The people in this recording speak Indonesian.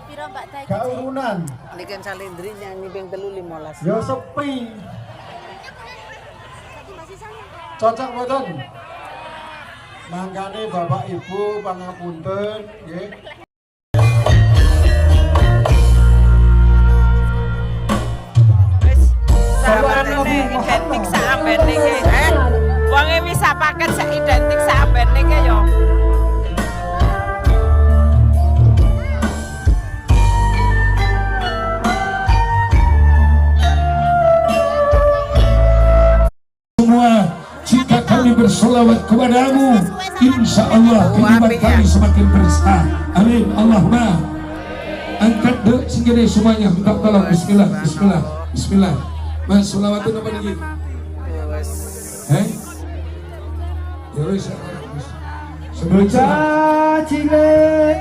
Piro Mbak Tay? Gak urunan. Niken Salindri nyanyi ping 3:15. Ya sepi. Cocok mboten? Mangkane Bapak Ibu pangapunten nggih. Wis sahabat identik sak ambene iki. Wonge wis paket sak identik sak ambene iki ya. Semua jika kami bersolawat kepadamu, insya Allah kehidupan kami semakin bersah. Amin. Allahumma. Angkat dek sini semuanya, minta tolong. Bismillah, Bismillah, Bismillah. Mas solawatin apa lagi? Ya wis. Bocah cilik